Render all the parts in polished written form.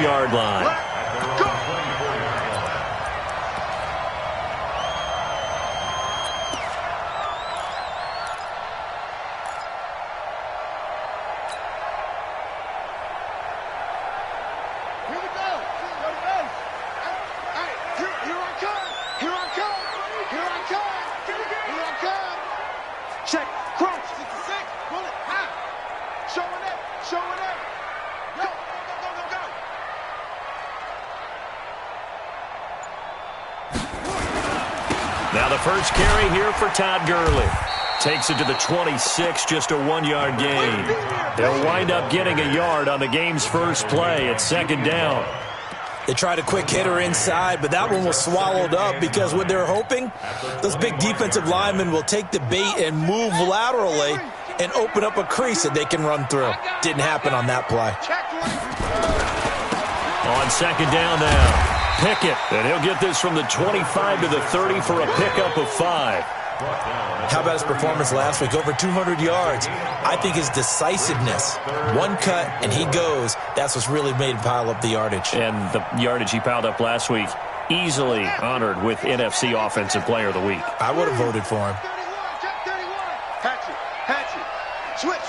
24-yard line. Now the first carry here for Todd Gurley. Takes it to the 26, just a 1-yard gain. They'll wind up getting a yard on the game's first play. It's second down. They tried a quick hitter inside, but that one was swallowed up because what they're hoping, those big defensive linemen will take the bait and move laterally and open up a crease that they can run through. Didn't happen on that play. On second down now. Pickett, and he'll get this from the 25 to the 30 for a pickup of 5. How about his performance last week? Over 200 yards. I think his decisiveness, one cut and he goes, that's what's really made him pile up the yardage. And the yardage he piled up last week, easily honored with NFC Offensive Player of the Week. I would have voted for him. Patch it. Switch.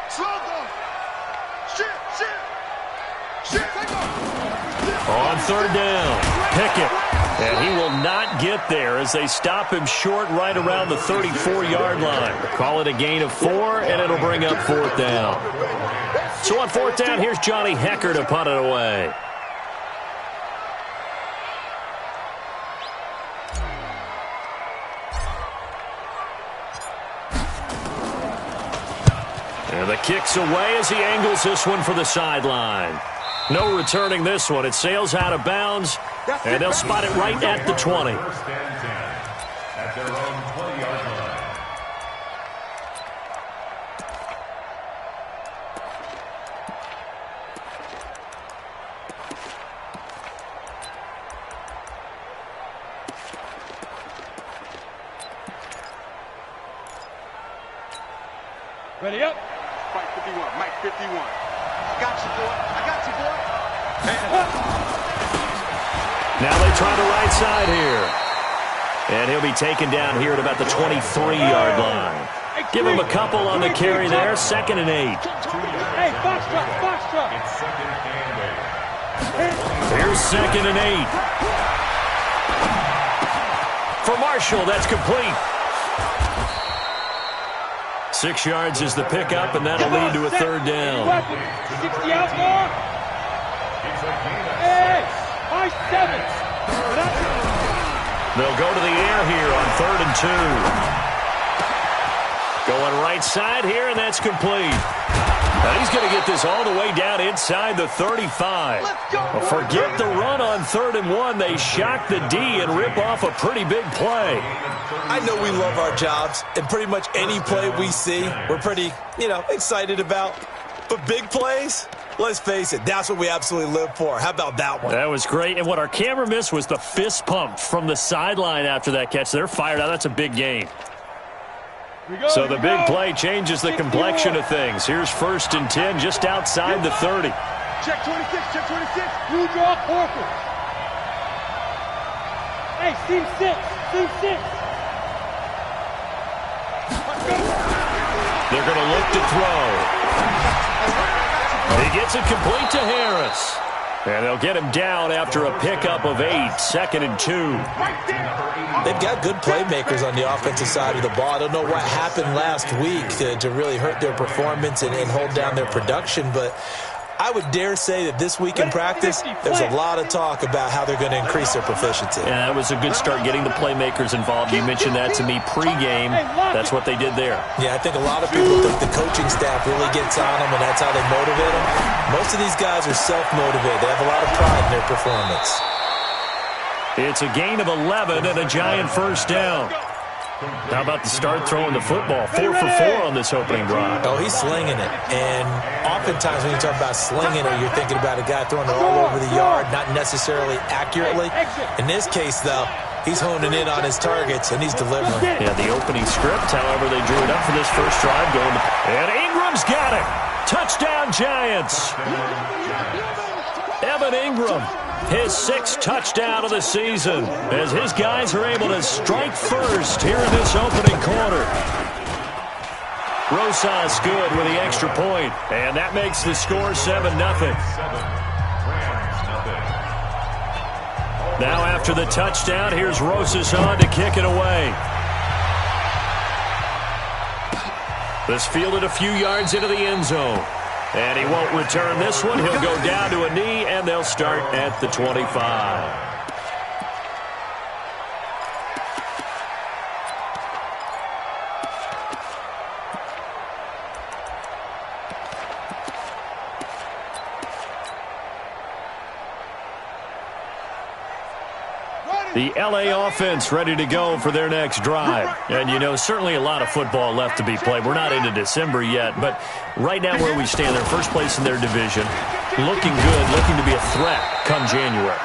Slow down. Shit. Take off. On third down, Pickett. And he will not get there as they stop him short right around the 34-yard line. Call it a gain of 4, and it'll bring up fourth down. So on fourth down, here's Johnny Hecker to punt it away. And the kick's away as he angles this one for the sideline. No returning this one. It sails out of bounds, and they'll spot it right at the 20. At their own 20-yard line. Ready up. Mike 51. I got you, boy. Now they try the right side here. And he'll be taken down here at about the 23-yard line. Give him a couple on the carry there. 2nd and 8. Hey, foxtrot. It's 2nd and 8. Here's 2nd and 8. For Marshall, that's complete. 6 yards is the pickup, and that'll lead to a third down. 60 out more. Hey, 7. They'll go to the air here on 3rd and 2. Going right side here, and that's complete. Now he's going to get this all the way down inside the 35. Well, forget the run on 3rd and 1. They shock the D and rip off a pretty big play. I know we love our jobs, and pretty much any play we see, we're pretty, excited about. But big plays, let's face it, that's what we absolutely live for. How about that one? That was great. And what our camera missed was the fist pump from the sideline after that catch. They're fired out. That's a big gain. So the big play changes the complexion of things. Here's 1st and 10 just outside the 30. Check 26. You draw Corker. Hey, seam 6. They're going to look to throw. He gets it complete to Harris. And they'll get him down after a pickup of 8, 2nd and 2. They've got good playmakers on the offensive side of the ball. I don't know what happened last week to really hurt their performance and hold down their production, but I would dare say that this week in practice, there's a lot of talk about how they're going to increase their proficiency. Yeah, that was a good start getting the playmakers involved. You mentioned that to me pregame. That's what they did there. Yeah, I think a lot of people think the coaching staff really gets on them, and that's how they motivate them. Most of these guys are self-motivated. They have a lot of pride in their performance. It's a gain of 11 and a giant first down. How about the start throwing the football? 4 for 4 on this opening drive. Oh, he's slinging it. And oftentimes when you talk about slinging it, you're thinking about a guy throwing it all over the yard, not necessarily accurately. In this case, though, he's honing in on his targets, and he's delivering. Yeah, the opening script, however, they drew it up for this first drive. And Ingram's got it. Touchdown, Giants. Evan Ingram, his 6th touchdown of the season, as his guys are able to strike first here in this opening quarter. Rosas good with the extra point, and that makes the score 7-0. Now after the touchdown, here's Rosas on to kick it away. This fielded a few yards into the end zone. And he won't return this one. He'll go down to a knee, and they'll start at the 25. The L.A. offense ready to go for their next drive. And, you know, certainly a lot of football left to be played. We're not into December yet, but right now where we stand, they're first place in their division, looking good, looking to be a threat come January.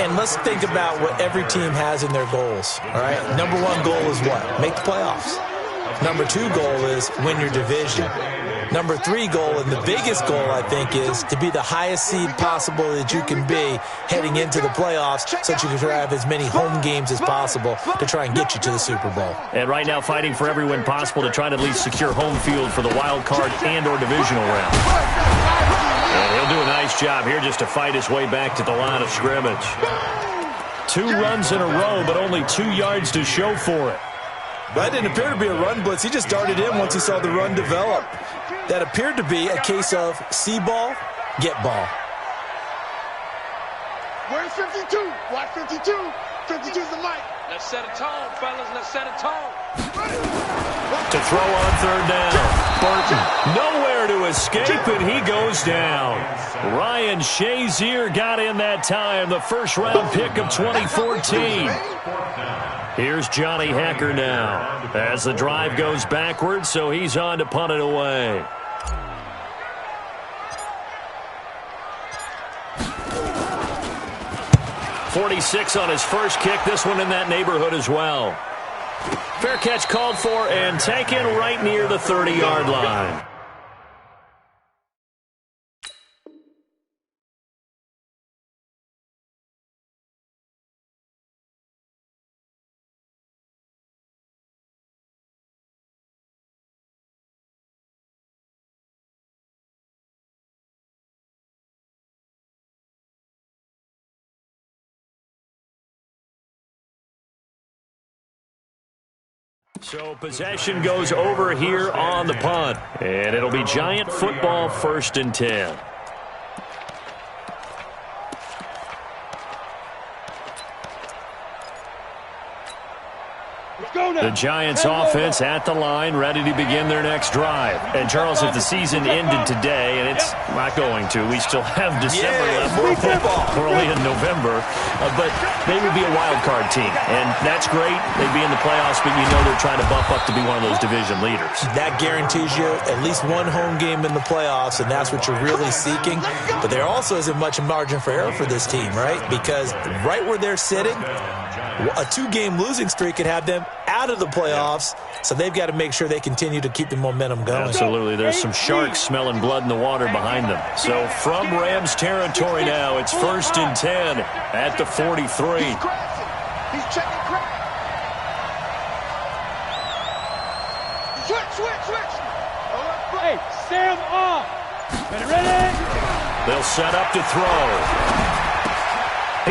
And let's think about what every team has in their goals, all right? Number 1 goal is what? Make the playoffs. Number 2 goal is win your division. Number 3 goal, and the biggest goal, I think, is to be the highest seed possible that you can be heading into the playoffs so that you can have as many home games as possible to try and get you to the Super Bowl. And right now fighting for every win possible to try to at least secure home field for the wild card and or divisional round. And he'll do a nice job here just to fight his way back to the line of scrimmage. 2 runs in a row, but only 2 yards to show for it. That didn't appear to be a run blitz. He just darted in once he saw the run develop. That appeared to be a case of see ball, get ball. Where's 52? Watch 52. 52's the mic. Let's set a tone, fellas. Let's set a tone. To throw on 3rd down. Burton nowhere to escape, and he goes down. Ryan Shazier got in that time, the first-round pick of 2014. Here's Johnny Hacker now as the drive goes backwards, so he's on to punt it away. .46 on his first kick, this one in that neighborhood as well. Fair catch called for and taken right near the 30-yard line. So possession goes over here on the punt, and it'll be Giant football 1st and 10. The Giants offense at the line, ready to begin their next drive. And Charles, if the season ended today, and it's not going to, we still have December left. We're only in November, but they would be a wild card team. And that's great. They'd be in the playoffs, but you know they're trying to bump up to be one of those division leaders. That guarantees you at least 1 home game in the playoffs, and that's what you're really seeking. But there also isn't much margin for error for this team, right? Because right where they're sitting, a 2-game losing streak could have them out of the playoffs, so they've got to make sure they continue to keep the momentum going. Absolutely. There's some sharks smelling blood in the water behind them. So from Rams territory now, it's 1st and 10 at the 43. He's checking crap. Switch. Hey, Sam off. Ready? They'll set up to throw.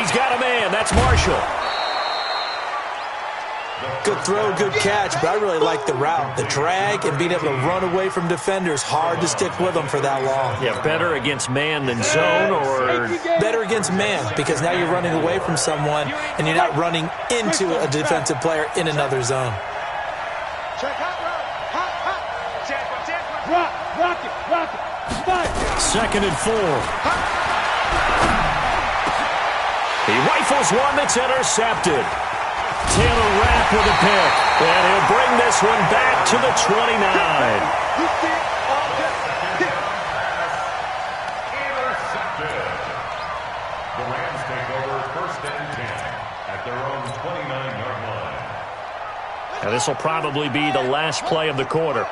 He's got a man. That's Marshall. Good throw, good catch, but I really like the route. The drag and being able to run away from defenders, hard to stick with them for that long. Yeah, better against man than zone, or better against man, because now you're running away from someone and you're not running into a defensive player in another zone. Check hot. Rock it. Fight. 2nd and 4. He rifles one that's intercepted. Taylor Rapp with a pick, and he'll bring this one back to the 29. Intercepted. The Rams take over 1st and 10 at their own 29-yard line. Now this will probably be the last play of the quarter.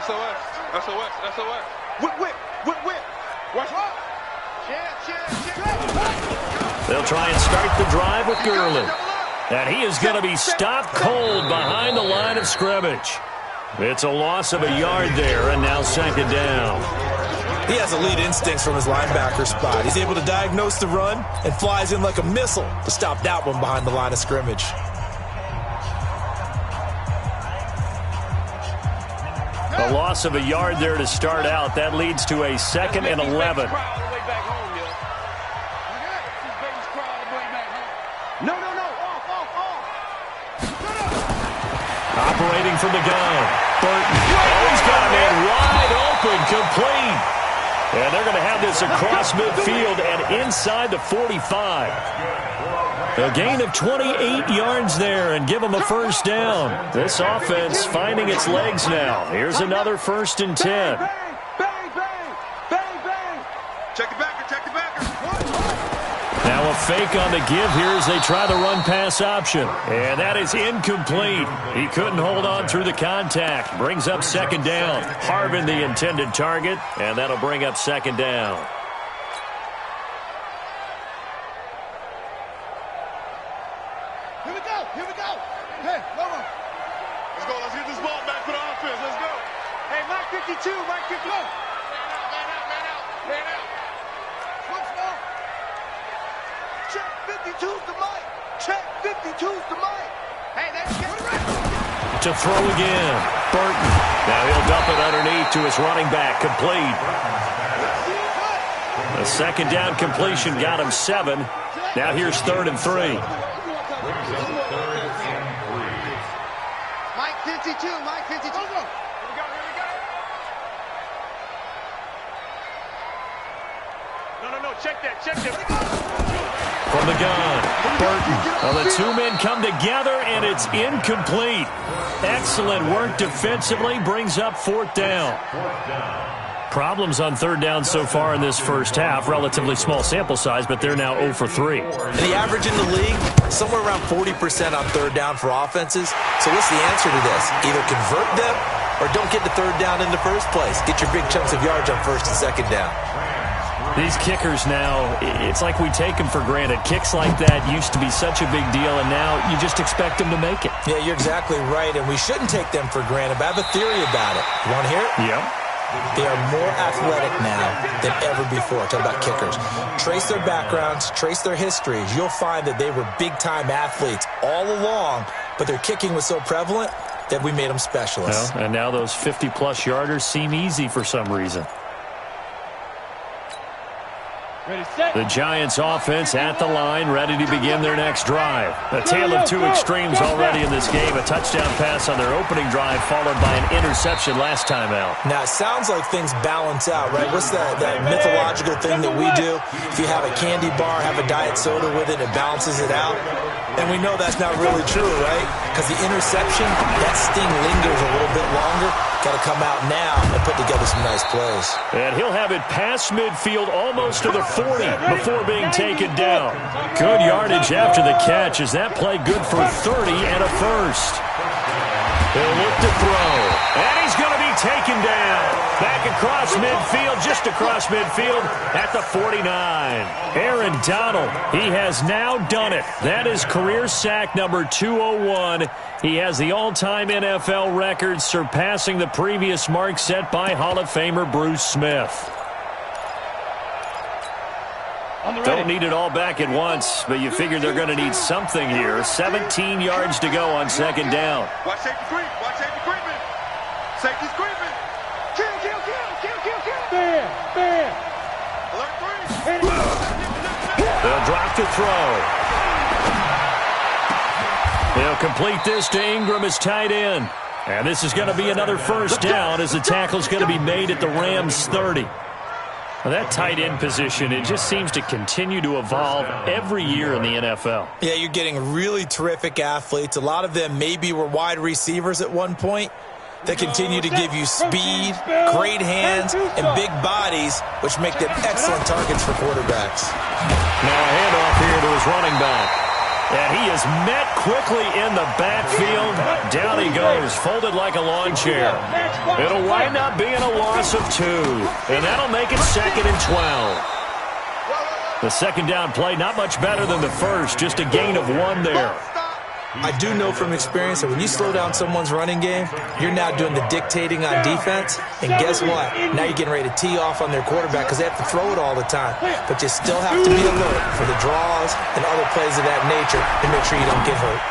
SOS. Whip. They'll try and start the drive with Gurley. And he is going to be stopped cold behind the line of scrimmage. It's a loss of a yard there, and now second down. He has elite instincts from his linebacker spot. He's able to diagnose the run and flies in like a missile to stop that one behind the line of scrimmage. A loss of a yard there to start out. That leads to a 2nd and 11. Operating from the gun. Burton. Oh, he's got a man wide open, complete. And they're going to have this across midfield and inside the 45. A gain of 28 yards there and give them a first down. This offense finding its legs now. Here's another 1st and 10. Bang, bang, bang, bang. Check the backer, check the backer. Now a fake on the give here as they try the run-pass option. And that is incomplete. He couldn't hold on through the contact. Brings up 2nd down. Harvin the intended target, and that'll bring up 2nd down. Here we go, here we go. Hey, come on. Let's go, let's get this ball back for the offense. Let's go. Hey, Mike 52, Mike 50. Man out. Switch now. Check 52's the Mike. Check 52's the Mike. Hey, let's get it right. To throw again. Burton. Now he'll dump it underneath to his running back. Complete. A 2nd down completion got him 7. Now here's 3rd and 3. Mike 52, Mike 52. Here we go. No, check that. From the gun, Burton. Well, the 2 men come together, and it's incomplete. Excellent work defensively. Brings up 4th down. Problems on 3rd down so far in this first half. Relatively small sample size, but they're now 0 for 3. And the average in the league, somewhere around 40% on 3rd down for offenses. So what's the answer to this? Either convert them or don't get the 3rd down in the first place. Get your big chunks of yards on 1st and 2nd down. These kickers now, it's like we take them for granted. Kicks like that used to be such a big deal, and now you just expect them to make it. Yeah, you're exactly right, and we shouldn't take them for granted, but I have a theory about it. You want to hear it? Yep. They are more athletic now than ever before. Talk about kickers. Trace their backgrounds, trace their histories. You'll find that they were big-time athletes all along, but their kicking was so prevalent that we made them specialists. Well, and now those 50-plus yarders seem easy for some reason. The Giants offense at the line, ready to begin their next drive. A tale of 2 extremes already in this game. A touchdown pass on their opening drive, followed by an interception last time out. Now, it sounds like things balance out, right? What's that mythological thing that we do? If you have a candy bar, have a diet soda with it, it balances it out. And we know that's not really true, right? Because the interception, that sting lingers a little bit longer. Got to come out now and put together some nice plays. And he'll have it past midfield almost to the 40 before being taken down. Good yardage after the catch. Is that play good for 30 and a first? He'll look to throw. And he's going to be taken down. Back across midfield, just across midfield at the 49. Aaron Donald, he has now done it. That is career sack number 201. He has the all-time NFL record, surpassing the previous mark set by Hall of Famer Bruce Smith. Don't need it all back at once, but you figure they're going to need something here. 17 yards to go on 2nd down. Watch safety creep. Watch safety creeping. Safety's creeping. Kill. Bam. Alert 3. They'll drop to throw. They'll complete this to Ingram as tight end. And this is going to be another first down as the tackle's going to be made at the Rams' 30. Well, that tight end position, it just seems to continue to evolve every year in the NFL. Yeah, you're getting really terrific athletes. A lot of them maybe were wide receivers at one point. They continue to give you speed, great hands, and big bodies, which make them excellent targets for quarterbacks. Now a handoff here to his running back. And he is met quickly in the backfield. Down he goes, folded like a lawn chair. It'll wind up being a loss of 2. And that'll make it 2nd and 12. The second down play, not much better than the first, just a gain of 1 there. I do know from experience that when you slow down someone's running game, you're now doing the dictating on defense. And guess what? Now you're getting ready to tee off on their quarterback because they have to throw it all the time. But you still have to be alert for the draws and other plays of that nature and make sure you don't get hurt.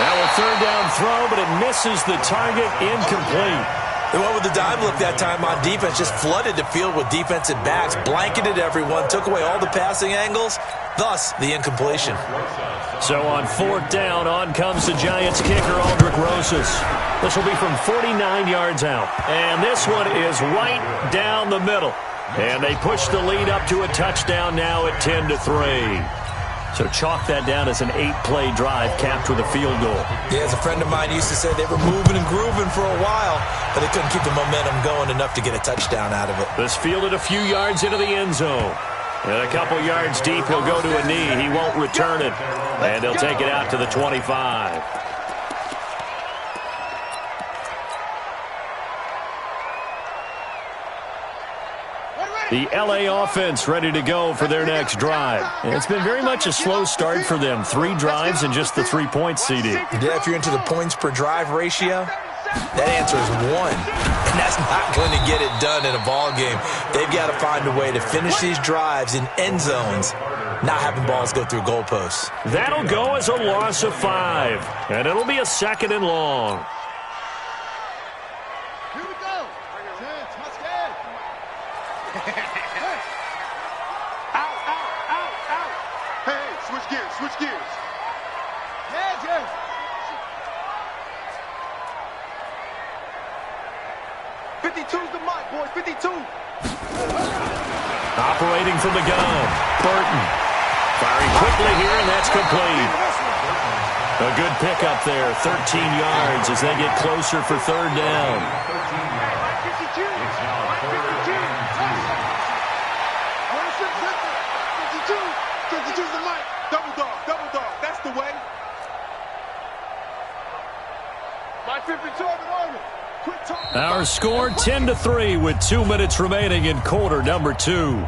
Now a third down throw, but it misses the target, incomplete. They went with the dime look that time on defense, just flooded the field with defensive backs, blanketed everyone, took away all the passing angles, thus the incompletion. So on 4th down, on comes the Giants kicker, Aldrick Rosas. This will be from 49 yards out. And this one is right down the middle. And they push the lead up to a touchdown now at 10-3. So chalk that down as an 8-play drive capped with a field goal. Yeah, as a friend of mine used to say, they were moving and grooving for a while, but they couldn't keep the momentum going enough to get a touchdown out of it. This fielded a few yards into the end zone. And a couple yards deep, he'll go to a knee. He won't return it. And they'll take it out to the 25. The L.A. offense ready to go for their next drive. And it's been very much a slow start for them. 3 drives and just the 3 points, CD. Yeah, if you're into the points per drive ratio, that answer is 1. And that's not going to get it done in a ball game. They've got to find a way to finish these drives in end zones, not having balls go through goalposts. That'll go as a loss of 5. And it'll be a 2nd and long. Switch gears. Yeah, Jeff. 52's the mic, boys. 52. Operating from the gun, Burton. Firing quickly here, and that's complete. A good pickup there, 13 yards as they get closer for 3rd down. 52's the mic. Double dog. That's the way. My 52 on it. Our score 10-3 with 2 minutes remaining in quarter number 2.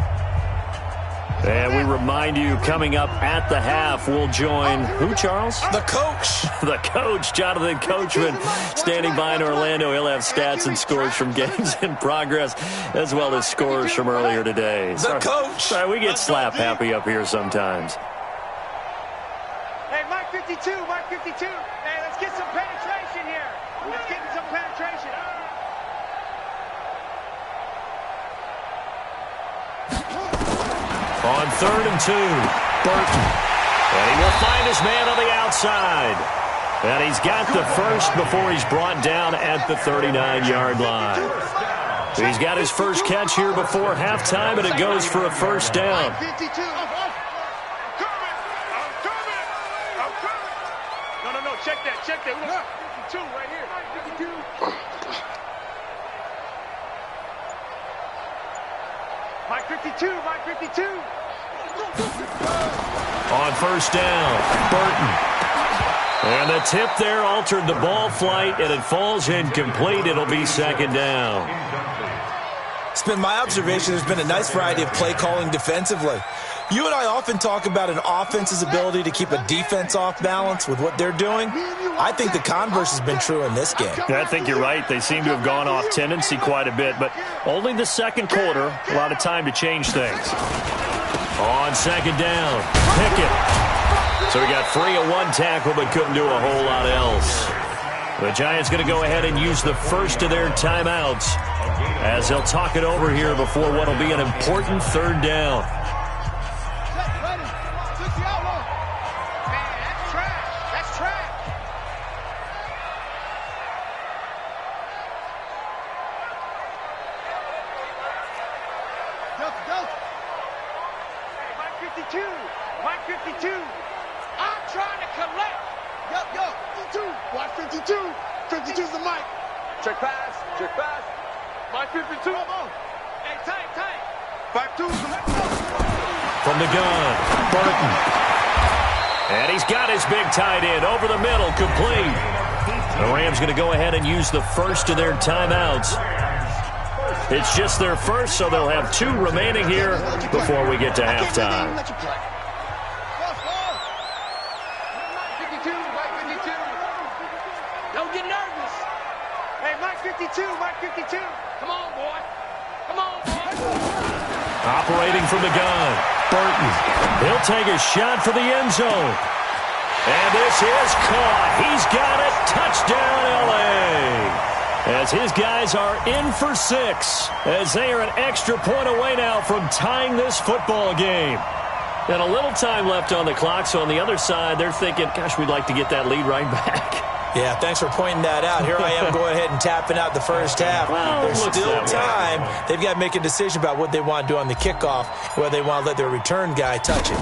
And we remind you, coming up at the half, we'll join who, Charles? The coach. The coach, Jonathan Coachman, standing by in Orlando. He'll have stats and scores from games in progress, as well as scores from earlier today. The coach. Sorry, we get slap happy up here sometimes. Hey, Mike 52, Mike 52. Hey, let's get some penetration here. Let's get some penetration. On 3rd and 2, Burton. And he will find his man on the outside. And he's got the first before he's brought down at the 39-yard line. He's got his first catch here before halftime, and it goes for a 1st down. I'm coming. No. Check that. We got 52 right here. 52. Mike 52, Mike 52. On 1st down, Burton. And the tip there altered the ball flight, and it falls incomplete. It'll be 2nd down. It's been my observation there's been a nice variety of play calling defensively. You and I often talk about an offense's ability to keep a defense off balance with what they're doing. I think the converse has been true in this game. I think you're right. They seem to have gone off tendency quite a bit, but only the 2nd quarter, a lot of time to change things. On 2nd down, Pickett. So he got free of 1 tackle, but couldn't do a whole lot else. The Giants going to go ahead and use the first of their timeouts as they'll talk it over here before what will be an important 3rd down. Mike 52. I'm trying to collect. Yo, 52. Watch 52. 52's the mic. Check pass. Mike 52. Come on. Hey, tight. 52's the mic. From the gun, Burton. And he's got his big tight end over the middle, complete. The Rams going to go ahead and use the first of their timeouts It's just their first, so they'll have 2 remaining here before we get to halftime. Don't get nervous. Hey, Mike 52, Mike 52. Come on, boy. Come on, boy. Operating from the gun, Burton. He'll take a shot for the end zone. And this is caught. He's got it. Touchdown, L.A. As his guys are in for 6, as they are an extra point away now from tying this football game. And a little time left on the clock, so on the other side, they're thinking, gosh, we'd like to get that lead right back. Yeah, thanks for pointing that out. Here I am going ahead and tapping out the first half. Well, there's still time. They've got to make a decision about what they want to do on the kickoff, whether they want to let their return guy touch it.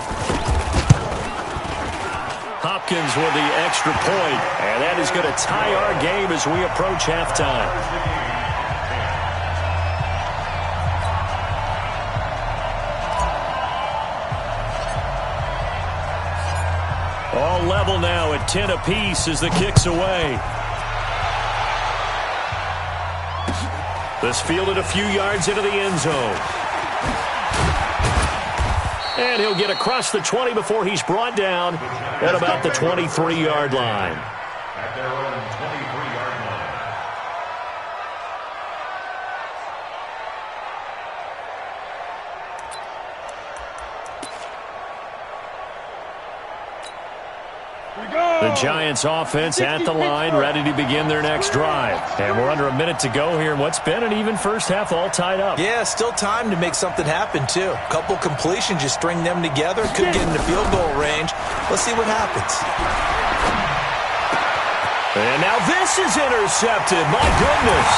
Hopkins with the extra point, and that is going to tie our game as we approach halftime. All level now at 10 apiece as the kick's away. This fielded a few yards into the end zone. And he'll get across the 20 before he's brought down at about the 23-yard line. At their own 23-yard line. The Giants offense at the line, ready to begin their next drive. And we're under a minute to go here in what's been an even first half, all tied up. Yeah, still time to make something happen, too. A couple completions, just string them together. Could get into field goal range. Let's see what happens. And now this is intercepted. My goodness.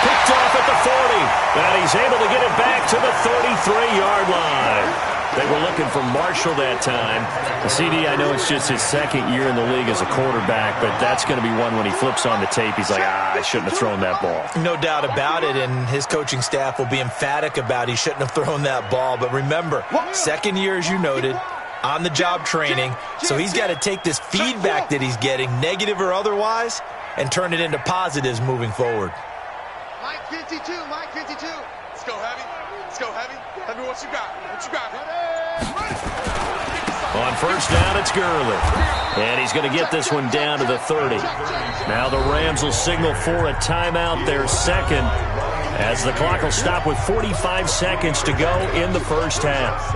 Picked off at the 40. And he's able to get it back to the 33-yard line. They were looking for Marshall that time. The CD, I know it's just his second year in the league as a quarterback, but that's going to be one when he flips on the tape. He's like, I shouldn't have thrown that ball. No doubt about it, and his coaching staff will be emphatic about he shouldn't have thrown that ball. But remember, second year, as you noted, on-the-job training, so he's got to take this feedback that he's getting, negative or otherwise, and turn it into positives moving forward. Mike 52, Mike 52. Let's go heavy. Let's go heavy. Tell me what you got. What you got? On first down, it's Gurley. And he's going to get this one down to the 30. Now the Rams will signal for a timeout, their second, as the clock will stop with 45 seconds to go in the first half.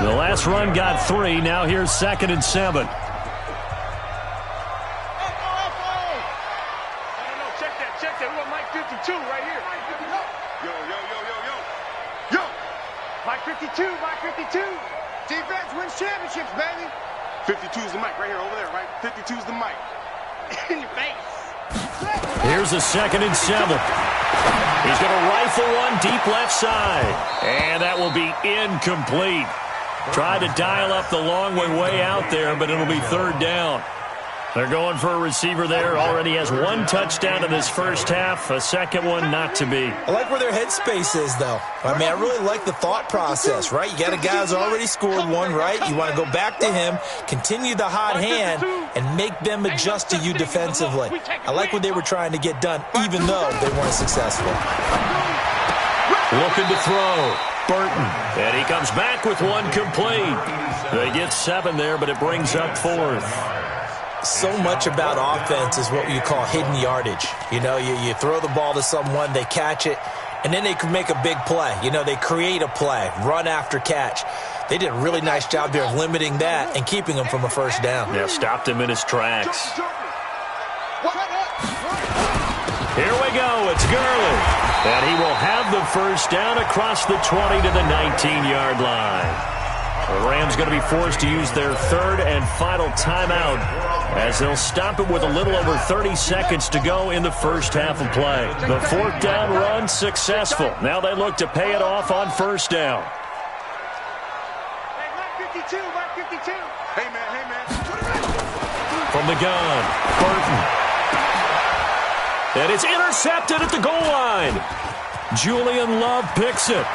The last run got 3. Now here's 2nd and 7. Check that. We got Mike 52 right here. Yo. Mike 52, Mike 52. Defense wins championships, baby. 52 is the mic right here, over there, right? 52 is the mic. In your face. Here's a 2nd and 7. He's going to rifle one deep left side. And that will be incomplete. Tried to dial up the long way out there, but it'll be 3rd down. They're going for a receiver there. Already has 1 touchdown in this first half. A second one not to be. I like where their headspace is, though. I mean, I really like the thought process, right? You got a guy who's already scored one, right? You want to go back to him, continue the hot hand, and make them adjust to you defensively. I like what they were trying to get done, even though they weren't successful. Looking to throw. Burton. And he comes back with 1 complete. They get 7 there, but it brings up 4th. So much about offense is what you call hidden yardage. You know, you throw the ball to someone, they catch it, and then they can make a big play. You know, they create a play, run after catch. They did a really nice job there of limiting that and keeping him from a first down. Yeah, stopped him in his tracks. Here we go. It's Gurley. And he will have the first down across the 20 to the 19-yard line. The Rams going to be forced to use their 3rd and final timeout as they'll stop it with a little over 30 seconds to go in the first half of play. The 4th down run successful. Now they look to pay it off on first down. Hey, Mike 52, Mike 52. Hey, man. From the gun, Burton. And it's intercepted at the goal line. Julian Love picks it.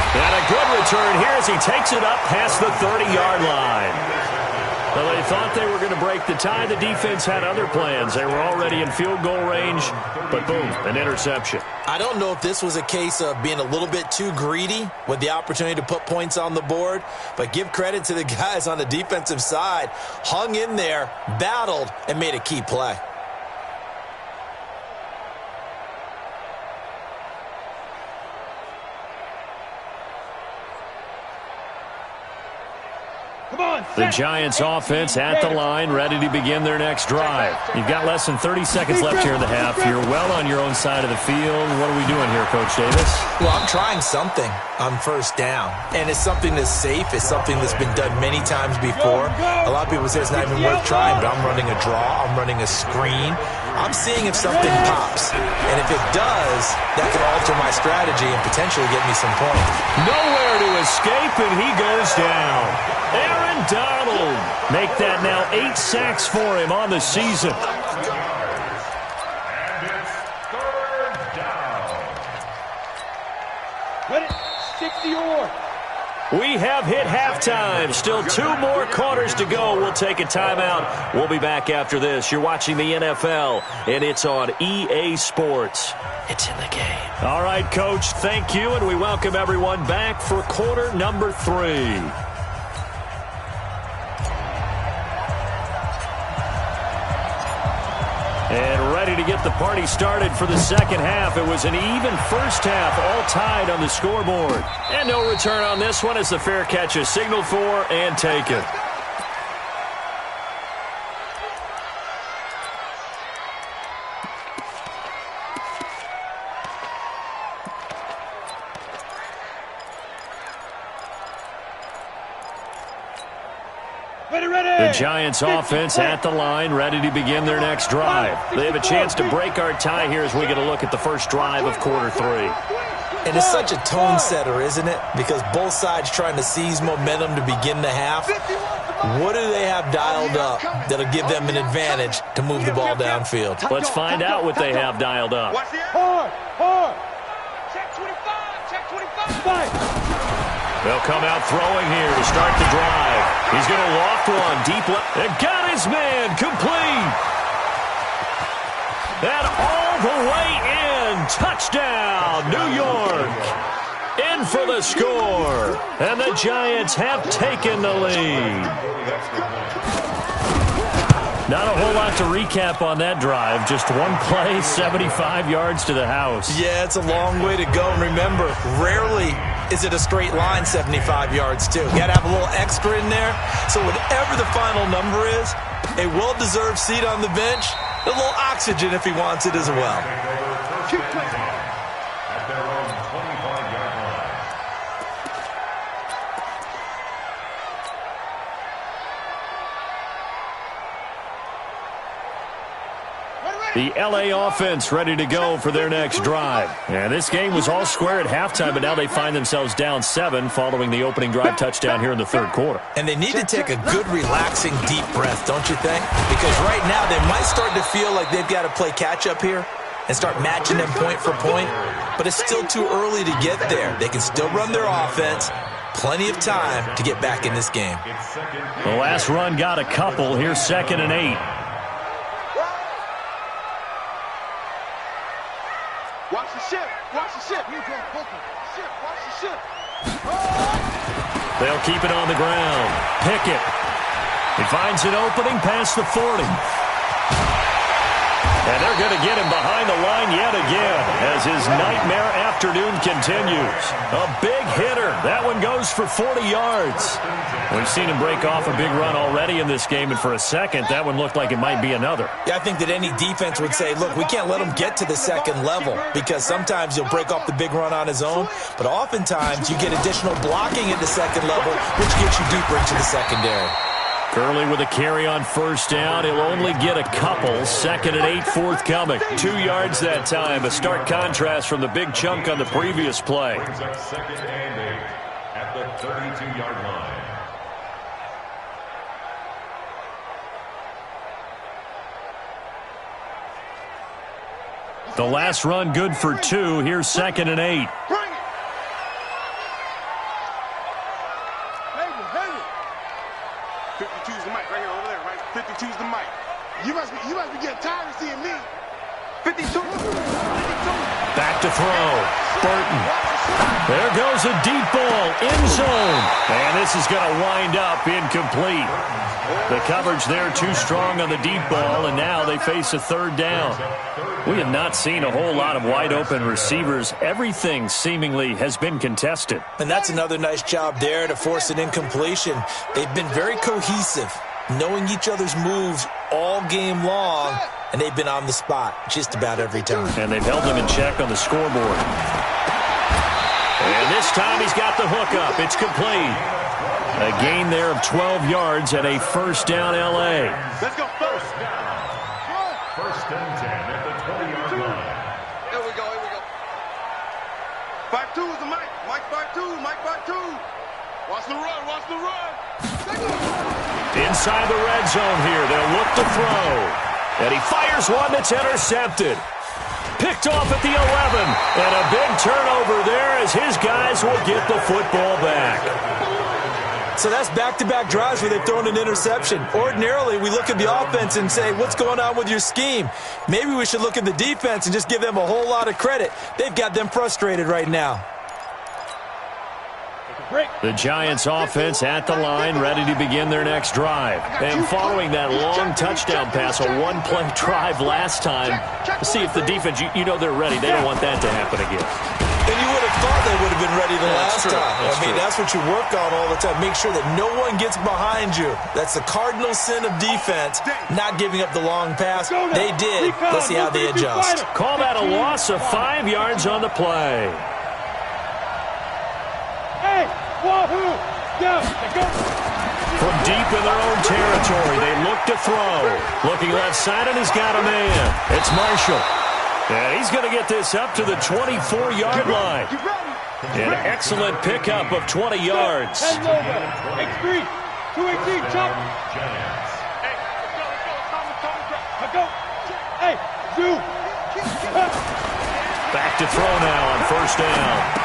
And a good return here as he takes it up past the 30-yard line. Well, they thought they were going to break the tie. The defense had other plans. They were already in field goal range, but boom, an interception. I don't know if this was a case of being a little bit too greedy with the opportunity to put points on the board, but give credit to the guys on the defensive side. Hung in there, battled, and made a key play. The Giants offense at the line, ready to begin their next drive. You've got less than 30 seconds left here in the half. You're well on your own side of the field. What are we doing here, Coach Davis? Well, I'm trying something on first down, and it's something that's safe. It's something that's been done many times before. A lot of people say it's not even worth trying, but I'm running a draw. I'm running a screen. I'm seeing if something pops, and if it does, that could alter my strategy and potentially get me some points. Nowhere to escape, and he goes down. Aaron Donald. Make that now 8 sacks for him on the season. And it's third down. Let it 60 or. We have hit halftime. Still 2 more quarters to go. We'll take a timeout. We'll be back after this. You're watching the NFL, and it's on EA Sports. It's in the game. All right, Coach, thank you, and we welcome everyone back for quarter number 3. And ready to get the party started for the second half. It was an even first half, all tied on the scoreboard. And no return on this one as the fair catch is signaled for and taken. The Giants offense at the line, ready to begin their next drive. They have a chance to break our tie here as we get a look at the first drive of quarter 3. And it's such a tone setter, isn't it? Because both sides trying to seize momentum to begin the half. What do they have dialed up that'll give them an advantage to move the ball downfield? Let's find out what they have dialed up. Hard. Check 25. Check 25. They'll come out throwing here to start the drive. He's going to loft one deep left. And got his man complete. And all the way in. Touchdown, New York. In for the score. And the Giants have taken the lead. Not a whole lot to recap on that drive. Just one play, 75 yards to the house. Yeah, it's a long way to go. And remember, rarely is it a straight line 75 yards, too. You got to have a little extra in there. So whatever the final number is, a well-deserved seat on the bench, a little oxygen if he wants it as well. At their own 25-yard line. The L.A. offense ready to go for their next drive. And this game was all square at halftime, but now they find themselves down 7 following the opening drive touchdown here in the third quarter. And they need to take a good, relaxing, deep breath, don't you think? Because right now they might start to feel like they've got to play catch-up here and start matching them point for point. But it's still too early to get there. They can still run their offense. Plenty of time to get back in this game. The last run got a couple. Here's 2nd and 8. Watch the ship. Watch the ship. Ship. Watch the ship. They'll keep it on the ground. Pickett. He finds an opening past the 40. And they're going to get him behind the line yet again as his nightmare afternoon continues. A big hitter. That one goes for 40 yards. We've seen him break off a big run already in this game, and for a second, that one looked like it might be another. Yeah, I think that any defense would say, look, we can't let him get to the second level because sometimes he'll break off the big run on his own, but oftentimes you get additional blocking at the second level, which gets you deeper into the secondary. Gurley with a carry on first down. He'll only get a couple. 2nd and 8 forthcoming. 2 yards that time. A stark contrast from the big chunk on the previous play. Brings up 2nd and 8 at the 32-yard line. The last run good for 2. Here's 2nd and 8. Bring it. Hang it. 52's the mic right here. to throw. Burton. There goes a deep ball, end zone. And this is going to wind up incomplete. The coverage there too strong on the deep ball, and now they face a third down. We have not seen a whole lot of wide-open receivers. Everything seemingly has been contested. And that's another nice job there to force an incompletion. They've been very cohesive, knowing each other's moves all game long, and they've been on the spot just about every time. And they've held them in check on the scoreboard. And this time he's got the hook up. It's complete. A gain there of 12 yards and a first down L.A. Let's go first. First and 10 at the 20-yard line. Here we go, here we go. 5-2 is the Mike. Mike 5-2, Mike 5-2. Watch the run, watch the run. Inside the red zone here. They'll look to throw. And he fires one that's intercepted. Picked off at the 11. And a big turnover there as his guys will get the football back. So that's back-to-back drives where they've thrown an interception. Ordinarily, we look at the offense and say, what's going on with your scheme? Maybe we should look at the defense and just give them a whole lot of credit. They've got them frustrated right now. The Giants offense at the line, ready to begin their next drive. And following that long touchdown pass, a one-play drive last time, to see if the defense, you know they're ready. They don't want that to happen again. And you would have thought they would have been ready the last time. That's what you work on all the time. Make sure that no one gets behind you. That's the cardinal sin of defense, not giving up the long pass. They did. Let's see how they adjust. Call that a loss of 5 yards on the play. Wahoo! Go! Go! From deep in their own territory, they look to throw. Looking left side, and he's got a man. It's Marshall. And he's going to get this up to the 24-yard line. An excellent pickup of 20 yards. X3, 218, chop. Hey, let's go. Go. Hey, do. Back to throw now on first down.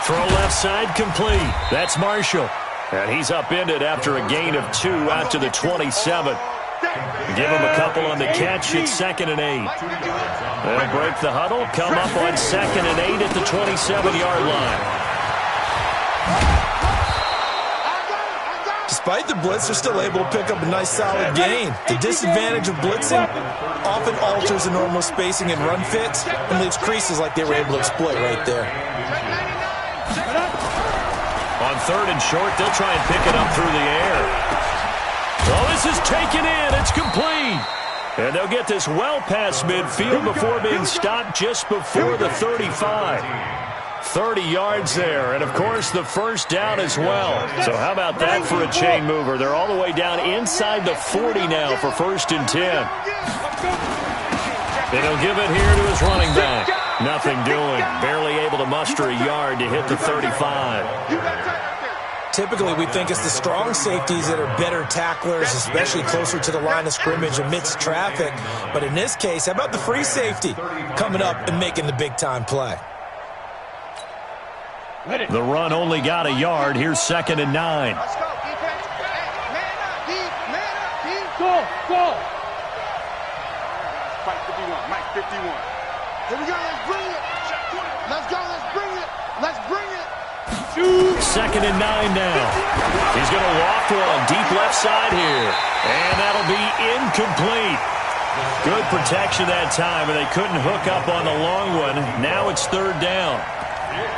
Throw left side complete. That's Marshall. And he's upended after a gain of 2 out to the 27. Give him a couple on the catch. It's 2nd and 8. They'll break the huddle. Come up on 2nd and 8 at the 27-yard line. Despite the blitz, they're still able to pick up a nice solid gain. The disadvantage of blitzing often alters the normal spacing and run fits and leaves creases like they were able to exploit right there. On 3rd and short, they'll try and pick it up through the air. Oh, this is taken in. It's complete. And they'll get this well past midfield before being stopped just before the 35. 30 yards there, and of course the first down as well. So how about that for a chain mover? They're all the way down inside the 40 now for 1st and 10. And he'll give it here to his running back. Nothing doing. Barely able to muster a yard to hit the 35. Typically, we think it's the strong safeties that are better tacklers, especially closer to the line of scrimmage amidst traffic. But in this case, how about the free safety coming up and making the big-time play? The run only got a yard. Here's 2nd and 9. Let's go, defense. Hey, man up, deep, man up, deep. Go! Mike 51, Mike 51. Here we go, let's bring it. Let's go, let's bring it. Let's bring it. 2nd and 9 now. He's going to loft one deep left side here. And that'll be incomplete. Good protection that time, and they couldn't hook up on the long one. Now it's 3rd down.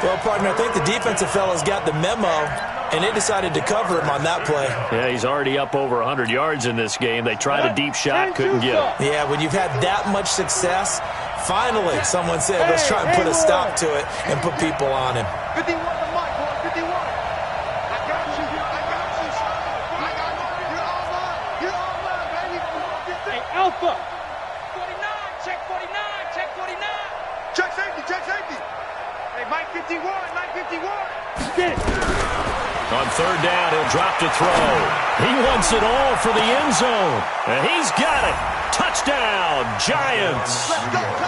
Well, partner, I think the defensive fellas got the memo, and they decided to cover him on that play. Yeah, he's already up over 100 yards in this game. They tried a deep shot, couldn't get it. Yeah, when you've had that much success, finally someone said, let's try and put a stop to it and put people on him. 51 to Mike, boy, 51. I got you. I got you. I got you. You're all mine. You're all mine, baby. Hey, Alpha. 49, check 49, check 49. Check safety, check safety. Hey, Mike 51, Mike 51. Get it. On 3rd down, he'll drop to throw. He wants it all for the end zone. And he's got it. Touchdown, Giants.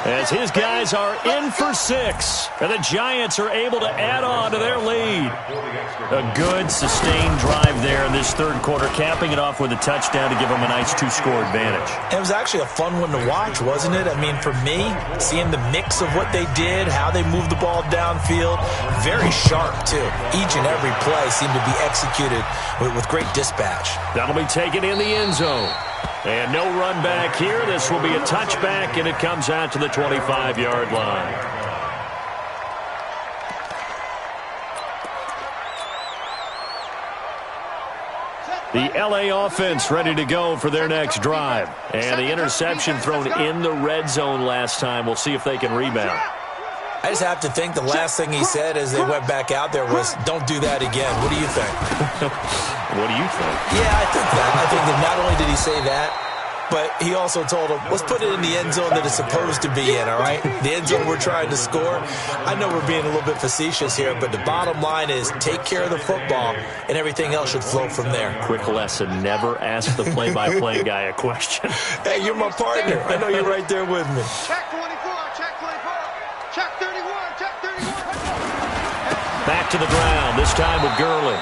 As his guys are in for 6. And the Giants are able to add on to their lead. A good, sustained drive there in this third quarter, capping it off with a touchdown to give them a nice 2-score advantage. It was actually a fun one to watch, wasn't it? I mean, for me, seeing the mix of what they did, how they moved the ball downfield, very sharp, too. Each and every play seemed to be executed with great dispatch. That'll be taken in the end zone. And no run back here. This will be a touchback, and it comes out to the 25-yard line. The LA offense ready to go for their next drive. And the interception thrown in the red zone last time. We'll see if they can rebound. I just have to think the last thing he said as they went back out there was, don't do that again. What do you think? What do you think? Yeah, I think that. I think that not only did he say that, but he also told him, let's put it in the end zone that it's supposed to be in, all right? The end zone we're trying to score. I know we're being a little bit facetious here, but the bottom line is take care of the football, and everything else should flow from there. Quick lesson, never ask the play-by-play guy a question. Hey, you're my partner. I know you're right there with me. Check 24, check 24, check 31, check 31. Back to the ground, this time with Gurley.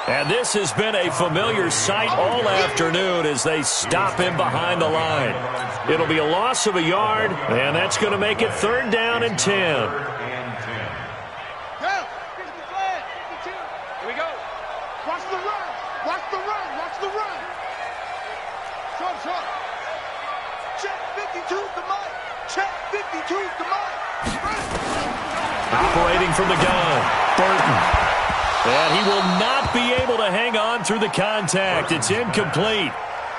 And this has been a familiar sight all afternoon as they stop him behind the line. It'll be a loss of a yard, and that's going to make it 3rd down and 10. Go! Here we go. Watch the run. Watch the run. Watch the run. Short, short. Check 52 to Mike. Check 52 to Mike. Operating from the gun, Burton. And he will not be able to hang on through the contact. It's incomplete.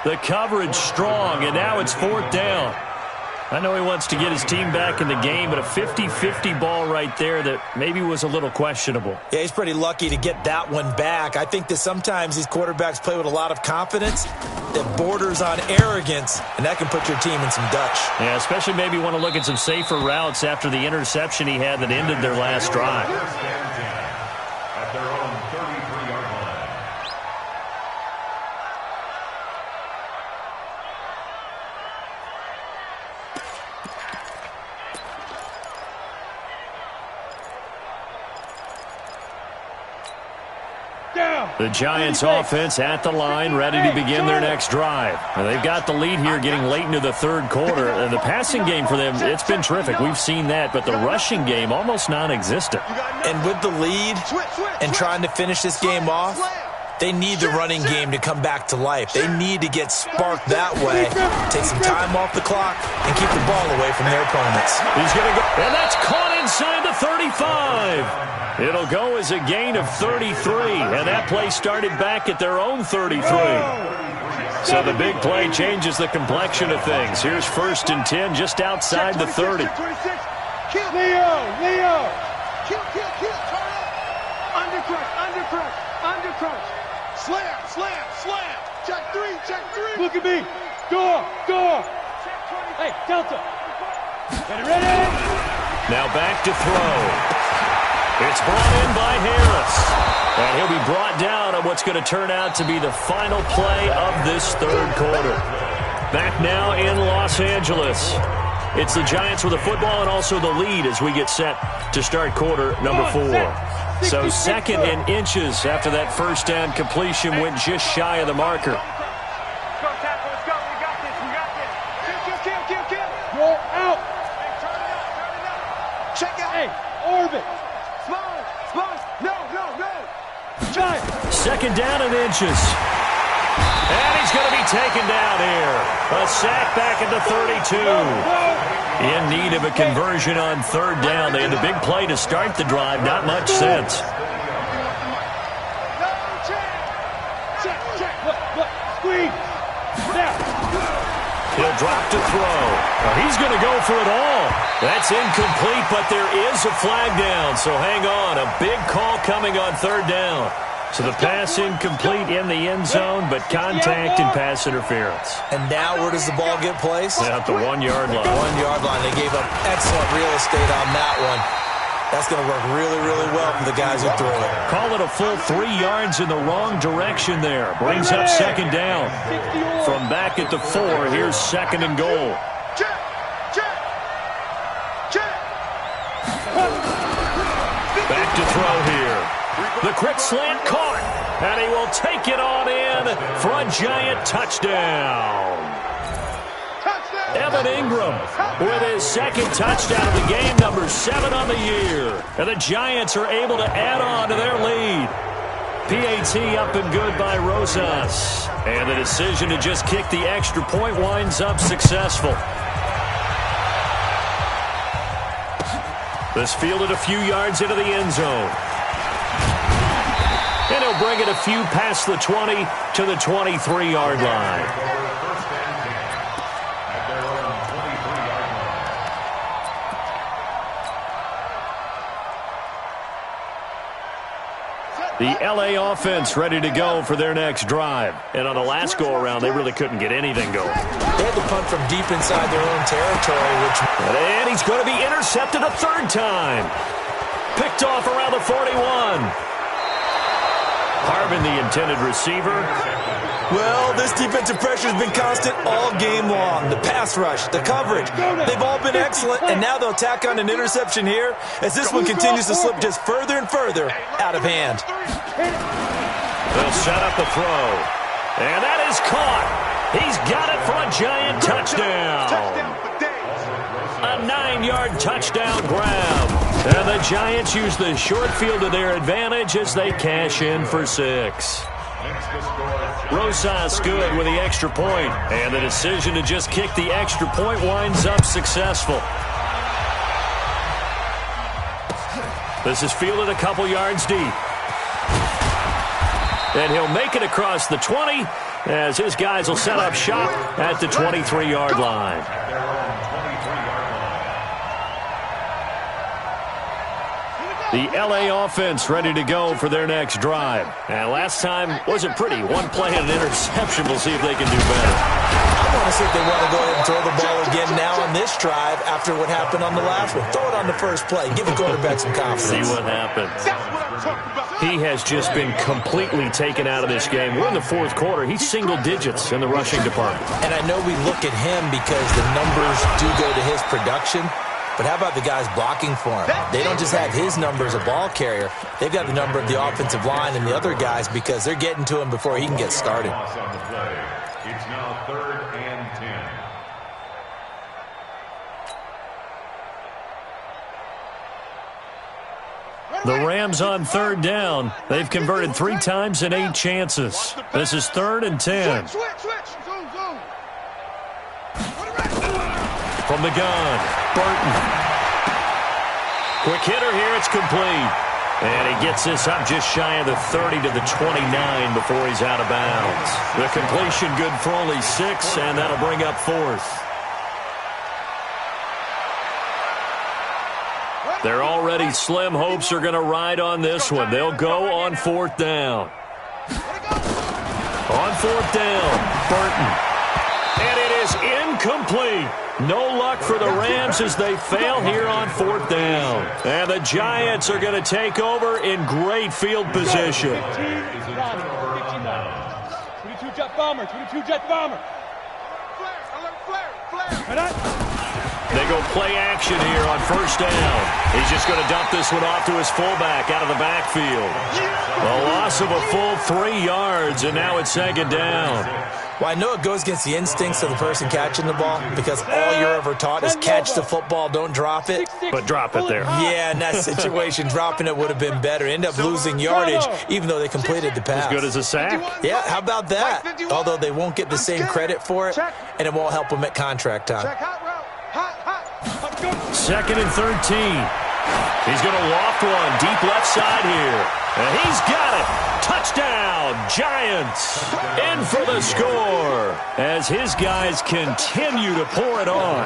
The coverage strong, and now it's 4th down. I know he wants to get his team back in the game, but a 50-50 ball right there that maybe was a little questionable. Yeah, he's pretty lucky to get that one back. I think that sometimes these quarterbacks play with a lot of confidence that borders on arrogance, and that can put your team in some Dutch. Yeah, especially maybe want to look at some safer routes after the interception he had that ended their last drive. At their own 33-yard line. The Giants offense at the line, ready to begin their next drive. And they've got the lead here getting late into the third quarter. And the passing game for them, it's been terrific. We've seen that, but the rushing game almost non-existent. And with the lead and trying to finish this game off, they need the running game to come back to life. They need to get sparked that way, take some time off the clock, and keep the ball away from their opponents. He's going to go, and that's caught inside the 35. It'll go as a gain of 33, and that play started back at their own 33. So the big play changes the complexion of things. Here's 1st and 10 just outside the 30. Leo! Kill, turn up. Under crush. Slam. Check 3. Look at me! Door! Hey, Delta! Get it ready! Now back to throw. It's brought in by Harris. And he'll be brought down on what's going to turn out to be the final play of this third quarter. Back now in Los Angeles. It's the Giants with the football and also the lead as we get set to start quarter number 4. So 2nd and inches after that first down completion went just shy of the marker. Let's go, tackle. Let's go. We got this. Kill. Roll out! Turn it up. Check out. Hey, orbit! Small. No. Giant! 2nd down and inches. And he's going to be taken down here. A sack back at the 32. In need of a conversion on 3rd down. They had a big play to start the drive. Not much sense. Check. Look, squeeze! Now! He'll drop to throw. He's going to go for it all. That's incomplete, but there is a flag down. So hang on. A big call coming on 3rd down. So the pass incomplete in the end zone, but contact and pass interference. And now where does the ball get placed? At the 1-yard line. 1-yard line. They gave up excellent real estate on that one. That's going to work really, really well for the guys who throw it. Call it a full 3 yards in the wrong direction there. Brings up second down. From back at the 4, here's second and goal. Back to throw here. The quick slant caught, and he will take it on in for a Giant touchdown. Evan Ingram with his second touchdown of the game, number 7 on the year. And the Giants are able to add on to their lead. PAT up and good by Rosas. And the decision to just kick the extra point winds up successful. This fielded a few yards into the end zone. And he'll bring it a few past the 20 to the 23-yard line. The L.A. offense ready to go for their next drive. And on the last go-around, they really couldn't get anything going. They had to punt from deep inside their own territory. And he's going to be intercepted a third time. Picked off around the 41. Harvin, the intended receiver. Well, this defensive pressure has been constant all game long. The pass rush, the coverage, they've all been excellent, and now they'll tack on an interception here as this one continues to slip just further and further out of hand. They'll set up the throw, and that is caught. He's got it for a Giant touchdown. A 9-yard touchdown grab. And the Giants use the short field to their advantage as they cash in for 6. Rosas good with the extra point, and the decision to just kick the extra point winds up successful. This is fielded a couple yards deep. And he'll make it across the 20 as his guys will set up shop at the 23-yard line. The L.A. offense ready to go for their next drive. And last time wasn't pretty. One play and an interception. We'll see if they can do better. I want to see if they want to go ahead and throw the ball again now on this drive after what happened on the last one. Throw it on the first play. Give the quarterback some confidence. See what happens. He has just been completely taken out of this game. We're in the fourth quarter. He's single digits in the rushing department. And I know we look at him because the numbers do go to his production. But how about the guys blocking for him? They don't just have his number as a ball carrier. They've got the number of the offensive line and the other guys because they're getting to him before he can get started. It's now 3rd and 10. The Rams on 3rd down. They've converted 3 times in 8 chances. This is 3rd and 10. From the gun, Burton. Quick hitter here, it's complete. And he gets this up just shy of the 30 to the 29 before he's out of bounds. The completion good for only 6, and that'll bring up 4th. Their already slim hopes are going to ride on this one. They'll go on 4th down. On 4th down, Burton. And it is incomplete. No luck for the Rams as they fail here on 4th down. And the Giants are going to take over in great field position. 22 jet bomber, 22 jet bomber. They go play action here on 1st down. He's just going to dump this one off to his fullback out of the backfield. A loss of a full 3 yards, and now it's 2nd down. Well, I know it goes against the instincts of the person catching the ball because all you're ever taught is catch the football, don't drop it. But drop it there. Yeah, in that situation, dropping it would have been better. End up losing yardage, even though they completed the pass. As good as a sack. Yeah, how about that? Although they won't get the same credit for it, and it won't help them at contract time. 2nd and 13. He's going to loft one deep left side here. And he's got it. Touchdown, Giants. In for the score as his guys continue to pour it on.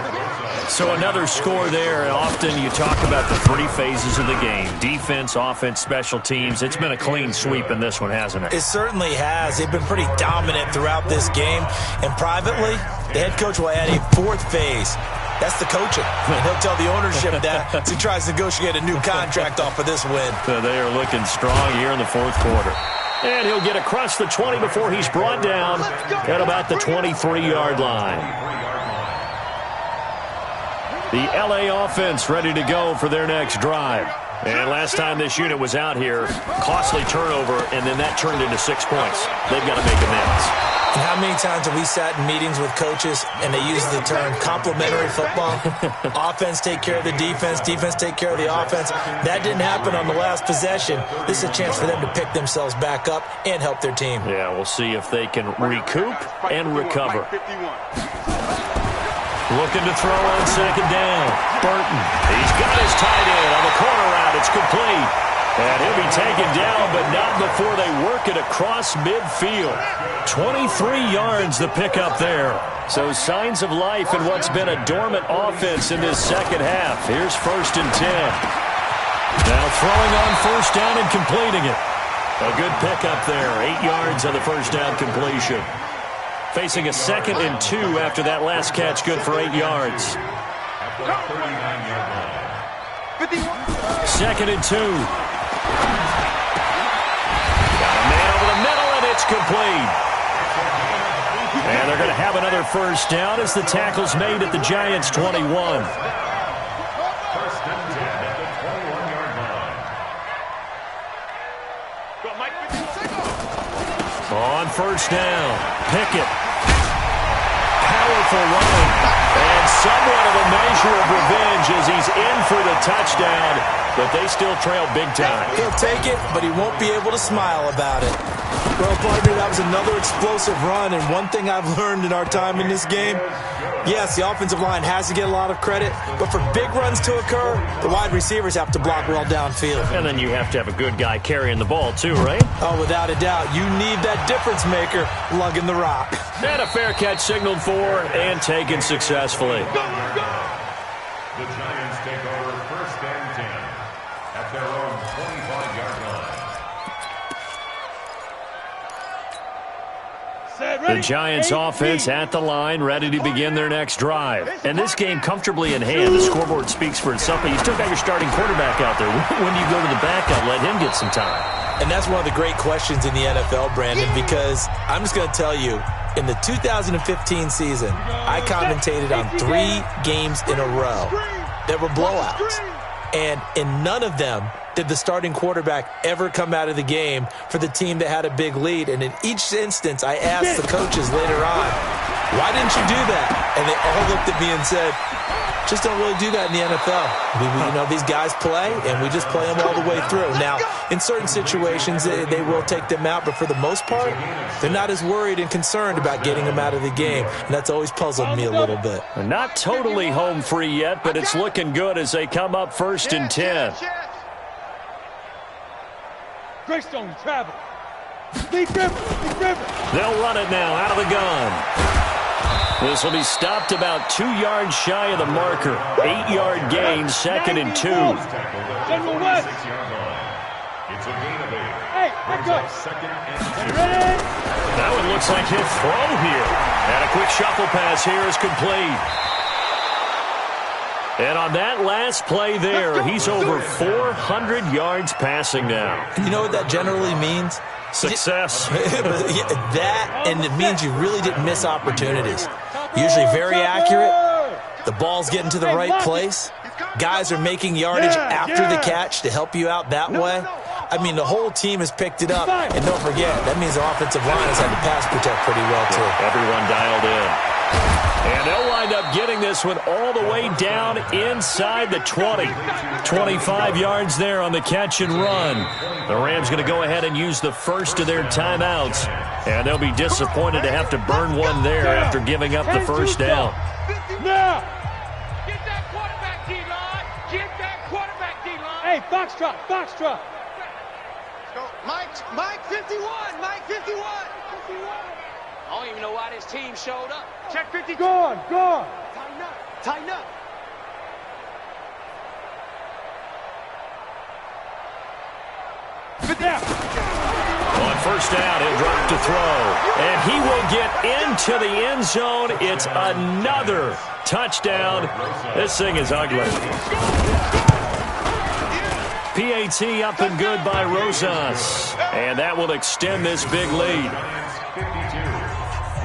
So another score there. Often you talk about the 3 phases of the game. Defense, offense, special teams. It's been a clean sweep in this one, hasn't it? It certainly has. They've been pretty dominant throughout this game. And privately, the head coach will add a 4th phase. That's the coaching. And he'll tell the ownership that as he tries to negotiate a new contract off of this win. They are looking strong here in the fourth quarter. And he'll get across the 20 before he's brought down at about the 23-yard line. The LA offense ready to go for their next drive. And last time this unit was out here, costly turnover, and then that turned into 6 points. They've got to make amends. And how many times have we sat in meetings with coaches and they use the term complementary football? Offense take care of the defense, defense take care of the offense. That didn't happen on the last possession. This is a chance for them to pick themselves back up and help their team. Yeah, we'll see if they can recoup and recover. Looking to throw on second down. Burton. He's got his tight end on the corner route. It's complete. And he'll be taken down, but not before they work it across midfield. 23 yards the pickup there. So signs of life in what's been a dormant offense in this second half. Here's 1st and 10. Now throwing on first down and completing it. A good pickup there. 8 yards on the first down completion. Facing a 2nd and 2 after that last catch, good for 8 yards. 2nd and 2. Got a man over the middle, and it's complete. And they're going to have another first down as the tackle's made at the Giants' 21. 1st and 10 at the 21-yard line. On first down, Pickett. Powerful run. And somewhat of a measure of revenge as he's in for the touchdown, but they still trail big time. He'll take it, but he won't be able to smile about it. Well, partner, that was another explosive run, and one thing I've learned in our time in this game, yes, the offensive line has to get a lot of credit, but for big runs to occur, the wide receivers have to block well downfield. And then you have to have a good guy carrying the ball too, right? Oh, without a doubt. You need that difference maker lugging the rock. And a fair catch signaled for and taken successfully. The Giants take over 1st and 10 at their own 25-yard line. The Giants offense at the line, ready to begin their next drive. And this game comfortably in hand. The scoreboard speaks for itself, but you still got your starting quarterback out there. When do you go to the backup, let him get some time? And that's one of the great questions in the NFL, Brandon, because I'm just going to tell you, in the 2015 season, I commentated on 3 games in a row that were blowouts. And in none of them did the starting quarterback ever come out of the game for the team that had a big lead. And in each instance, I asked the coaches later on, why didn't you do that? And they all looked at me and said, just don't really do that in the NFL. These guys play, and we just play them all the way through. Now, in certain situations, they will take them out, but for the most part, they're not as worried and concerned about getting them out of the game, and that's always puzzled me a little bit. Not totally home free yet, but it's looking good as they come up 1st and 10. Greystone, travel. Lead River, lead River. They'll run it now out of the gun. This will be stopped about 2 yards shy of the marker. 8-yard gain, 2nd and 2. General West. It's a gain of 8. Hey, back up. 2nd and 2. Ready? That one looks like he'll throw here. And a quick shuffle pass here is complete. And on that last play there, he's over 400 yards passing now. You know what that generally means? Success. That, and it means you really didn't miss opportunities. Usually very accurate. The ball's getting to the right place. Guys are making yardage after the catch to help you out that way. I mean, the whole team has picked it up. And don't forget, that means the offensive line has had to pass protect pretty well, too. Everyone dialed in. And they'll wind up getting this one all the way down inside the 20. 25 yards there on the catch and run. The Rams going to go ahead and use the first of their timeouts. And they'll be disappointed to have to burn one there after giving up the first down. Now. Get that quarterback, D-line. Get that quarterback, D-line. Hey, Foxtrot, Foxtrot. Mike 51, Mike 51. I don't even know why this team showed up. Check 50. Go on, go on. Tighten up, tighten up. Now. On first down. He'll drop to throw. And he will get into the end zone. It's another touchdown. This thing is ugly. PAT up and good by Rosas. And that will extend this big lead. 52,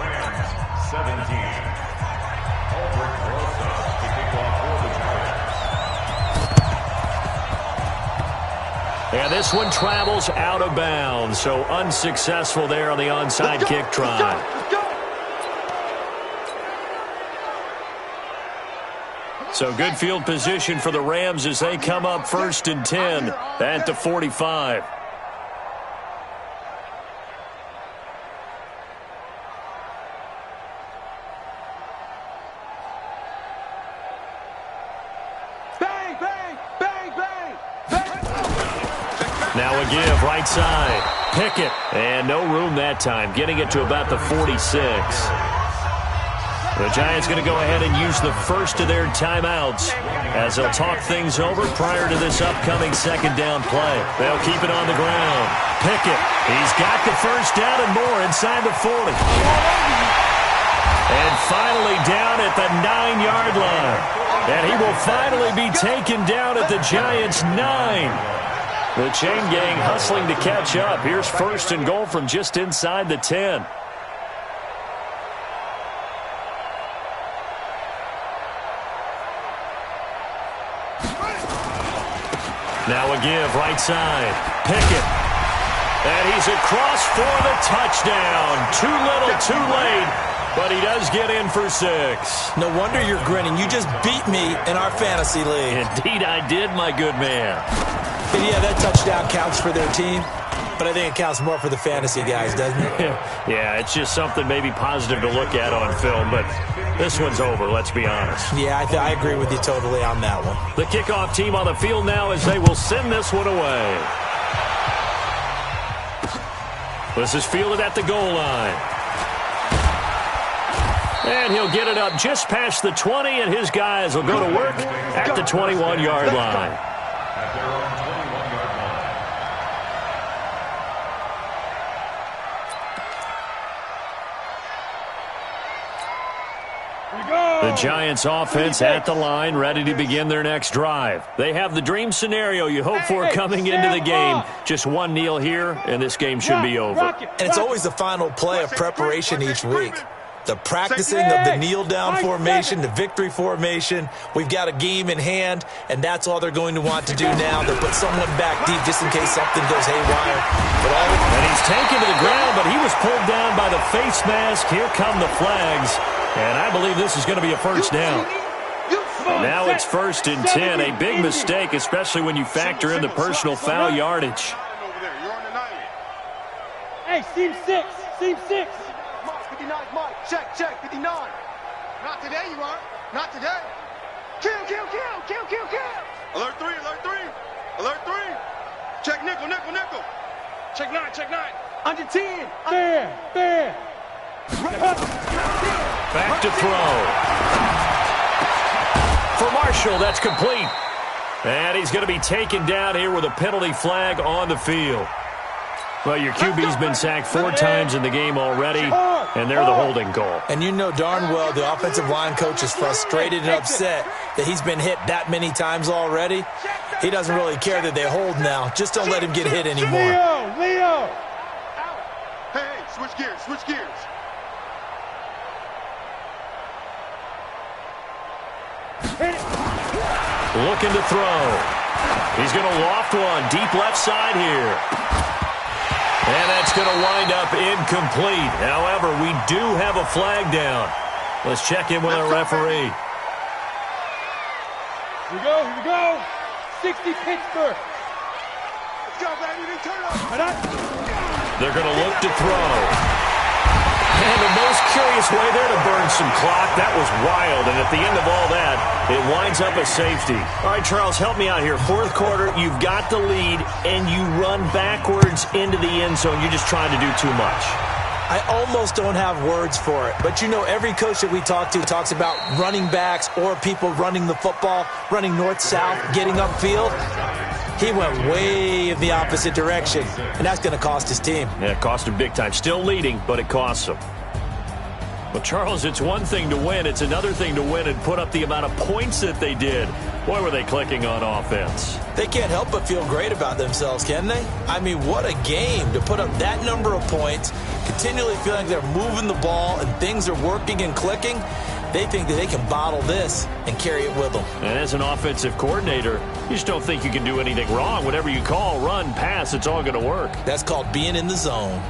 Rams 17. Albert Rosas to kick off for the Giants. And this one travels out of bounds, so unsuccessful there on the onside kick try. So good field position for the Rams as they come up 1st and 10 at the 45. Bang, bang, bang, bang, bang. Now a give, right side. Pickett, and no room that time, getting it to about the 46. The Giants going to go ahead and use the first of their timeouts as they'll talk things over prior to this upcoming second down play. They'll keep it on the ground. Pickett, he's got the first down and more inside the 40. And finally down at the 9-yard line. And he will finally be taken down at the Giants' 9. The chain gang hustling to catch up. Here's 1st and goal from just inside the 10. Now a give, right side. Pickett. And he's across for the touchdown. Too little, too late. But he does get in for 6. No wonder you're grinning. You just beat me in our fantasy league. Indeed I did, my good man. And yeah, that touchdown counts for their team. But I think it counts more for the fantasy guys, doesn't it? Yeah, it's just something maybe positive to look at on film, but this one's over, let's be honest. Yeah, I agree with you totally on that one. The kickoff team on the field now as they will send this one away. This is fielded at the goal line. And he'll get it up just past the 20, and his guys will go to work at the 21-yard line. At their own 21-yard line. The Giants offense at the line, ready to begin their next drive. They have the dream scenario you hope for coming into the game. Just one kneel here, and this game should be over. And it's always the final play of preparation each week. The practicing of the kneel-down formation, the victory formation. We've got a game in hand, and that's all they're going to want to do now. They'll put someone back deep just in case something goes haywire. And he's taken to the ground, but he was pulled down by the face mask. Here come the flags, and I believe this is going to be a first down. Now it's 1st and 10, a big mistake, especially when you factor in the personal foul yardage. Hey, seam 6, seam 6. 59, Mike, check, 59. Not today, you aren't. Not today. Kill. Alert 3. Check nickel. Check 9. Under 10. Fair. Back to throw. For Marshall, that's complete. And he's going to be taken down here with a penalty flag on the field. Well, your QB's been sacked 4 times in the game already, and they're the holding goal. And you know darn well the offensive line coach is frustrated and upset that he's been hit that many times already. He doesn't really care that they hold now. Just don't let him get hit anymore. Leo. Hey, switch gears. Looking to throw. He's going to loft one deep left side here. And that's going to wind up incomplete. However, we do have a flag down. Let's check in with our referee. Here we go. 60 Pittsburgh. Let's go, baby. Turn up. They're going to look to throw. And the most curious way there to burn some clock. That was wild. And at the end of all that, it winds up a safety. All right, Charles, help me out here. 4th quarter, you've got the lead, and you run backwards into the end zone. You're just trying to do too much. I almost don't have words for it. But, you know, every coach that we talk to talks about running backs or people running the football, running north-south, getting upfield. He went way in the opposite direction, and that's going to cost his team. Yeah, it cost him big time. Still leading, but it costs him. Well, Charles, it's one thing to win. It's another thing to win and put up the amount of points that they did. Boy, were they clicking on offense. They can't help but feel great about themselves, can they? I mean, what a game to put up that number of points, continually feeling like they're moving the ball and things are working and clicking. They think that they can bottle this and carry it with them. And as an offensive coordinator, you just don't think you can do anything wrong. Whatever you call, run, pass, it's all going to work. That's called being in the zone.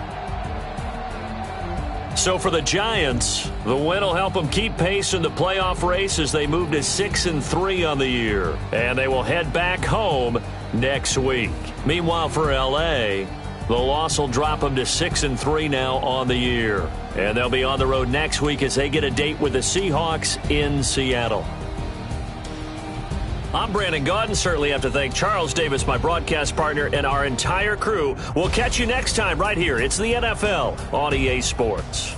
So for the Giants, the win will help them keep pace in the playoff race as they move to 6-3 on the year. And they will head back home next week. Meanwhile, for L.A., the loss will drop them to 6-3 now on the year. And they'll be on the road next week as they get a date with the Seahawks in Seattle. I'm Brandon Gaudin. Certainly have to thank Charles Davis, my broadcast partner, and our entire crew. We'll catch you next time right here. It's the NFL on EA Sports.